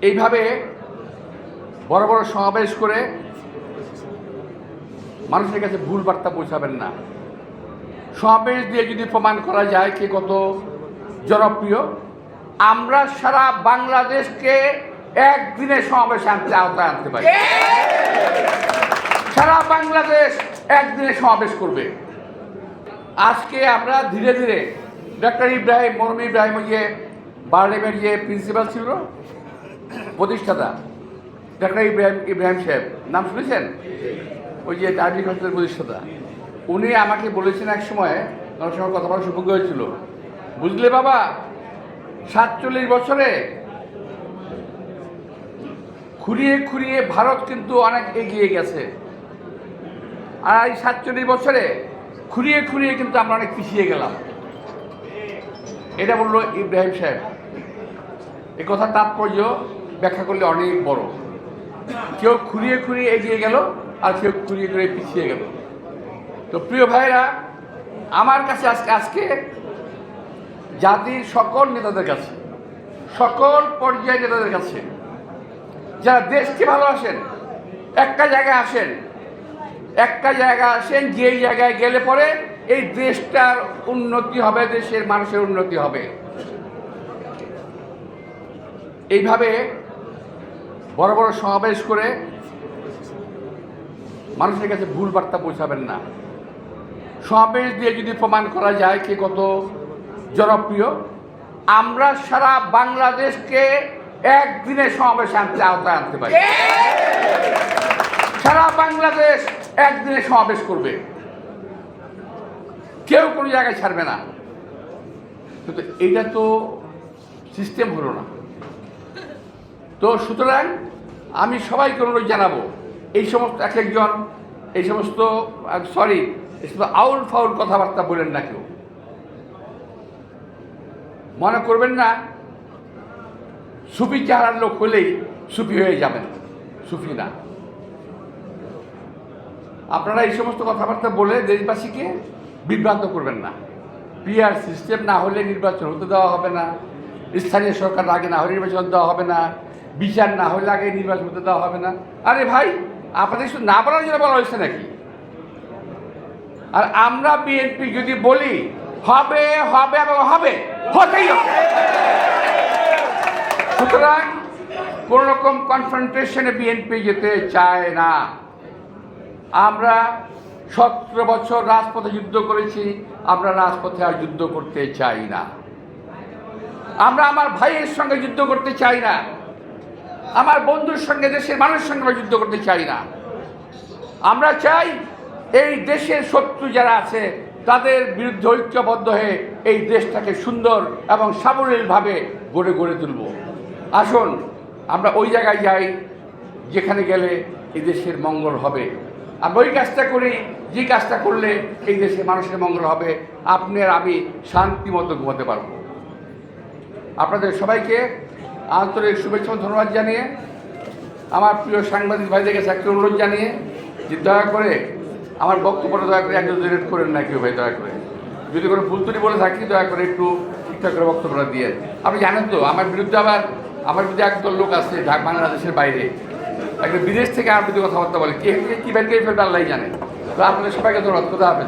এইভাবে বড় বড় সমাবেশ করে মানুষের কাছে ভুল বার্তা পৌঁছাবেন না। সমাবেশ দিয়ে যদি প্রমাণ করা যায় কে কত জনপ্রিয়, আমরা সারা বাংলাদেশকে একদিনে সমাবেশে আওতায় আনতে পারি। সারা বাংলাদেশ একদিনে সমাবেশ করবে। আজকে আমরা ধীরে ধীরে ডক্টর ইব্রাহিম মরহুম ইব্রাহিম যে বারডেমের যে প্রিন্সিপাল ছিল, প্রতিষ্ঠাতা ডক্টর ইব্রাহিম সাহেব, নাম শুনেছেন? ওই যে আর্মি হসপিটালের প্রতিষ্ঠাতা, উনি আমাকে বলেছেন এক সময়, ওনার সঙ্গে কথা বলার সৌভাগ্য হয়েছিল, বুঝলে বাবা 47 বছরে খুঁড়িয়ে খুঁড়িয়ে ভারত কিন্তু অনেক এগিয়ে গেছে, আর এই 47 বছরে খুঁড়িয়ে খুঁড়িয়ে কিন্তু আমরা অনেক পিছিয়ে গেলাম। এটা বললো ইব্রাহিম সাহেব। এ কথা তাৎপর্য ব্যাখ্যা করলে অনেক বড়। কেউ খুঁড়িয়ে খুঁড়িয়ে এগিয়ে গেল, আর কেউ খুঁড়িয়ে খুঁড়িয়ে পিছিয়ে গেল। তো প্রিয় ভাইরা, আমার কাছে আজকে জাতির সকল নেতাদের কাছে, সকল পর্যায়ের নেতাদের কাছে, যারা দেশকে ভালোবাসেন, একটা জায়গায় আসেন, যেই জায়গায় গেলে পরে এই দেশটার উন্নতি হবে, দেশের মানুষের উন্নতি হবে। এইভাবে বড় বড় সমাবেশ করে মানুষের কাছে ভুল বার্তা পৌঁছাবেন না। সমাবেশ দিয়ে যদি প্রমাণ করা যায় কে কত জনপ্রিয়, আমরা সারা বাংলাদেশকে একদিনে সমাবেশে আওতায় আনতে পারি। সারা বাংলাদেশ একদিনে সমাবেশ করবে, কেউ কোনো জায়গায় ছাড়বে না। কিন্তু এইটা তো সিস্টেম হলো না। তো সুতরাং আমি সবাইকে অনুরোধ জানাবো, এই সমস্ত একজন এই সমস্ত আউল ফাউল কথাবার্তা বলেন না, কেউ মনে করবেন না সুফি চেহারার লোক হলেই সুফি হয়ে যাবেন, সুফি না। আপনারা এই সমস্ত কথাবার্তা বলে দেশবাসীকে বিভ্রান্ত করবেন না। পিআর সিস্টেম না হলে নির্বাচন হতে দেওয়া হবে না, স্থানীয় সরকার আগে না হলে নির্বাচন দেওয়া হবে না, বিচার না হলে আগে নির্বাচন হতে দেওয়া হবে না। আরে ভাই, আপনাদের শুধু না বলার জন্য বলা হয়েছে নাকি? আর আমরা বিএনপি যদি বলি হবে হবে এবং হবে, হতেই হবে। সুতরাং কোন রকম কনফ্রন্টেশনে বিএনপি যেতে চায় না। আমরা 17 বছর রাজপথে যুদ্ধ করেছি, আমরা রাজপথে আর যুদ্ধ করতে চাই না। আমরা আমার ভাইয়ের সঙ্গে যুদ্ধ করতে চাই না, আমার বন্ধুর সঙ্গে, দেশের মানুষের সঙ্গে যুদ্ধ করতে চাই না। আমরা চাই এই দেশের শত্রু যারা আছে তাদের বিরুদ্ধে ঐক্যবদ্ধ হয়ে এই দেশটাকে সুন্দর এবং সাবলীলভাবে গড়ে তুলব। আসুন আমরা ওই জায়গায় যাই যেখানে গেলে এই দেশের মঙ্গল হবে। আমরা ওই কাজটা করি যে কাজটা করলে এই দেশের মানুষের মঙ্গল হবে, আপনি আর আমি শান্তি মতো ঘুমাতে পারবো। আপনাদের সবাইকে আন্তরিক শুভেচ্ছা ও ধন্যবাদ জানিয়ে, আমার প্রিয় সাংবাদিক ভাইদের কাছে একটা অনুরোধ জানিয়ে যে দয়া করে আমার বক্তব্যটা দয়া করে এক্সাজারেট করেন না কেউ ভাই, দয়া করে যদি কোনো ভুল ত্রুটি বলে থাকি দয়া করে একটু ঠিকঠাক করে বক্তব্যটা দিয়ে। আপনি জানেন তো আমার বিরুদ্ধে একদল লোক আছে বাংলাদেশের বাইরে, একটা বিদেশ থেকে আমার বিরুদ্ধে কথাবার্তা বলে, কী ফেলবে আল্লাহ জানে। তো আপনাদের সবাইকে ধন্যবাদ। কোথা হবে।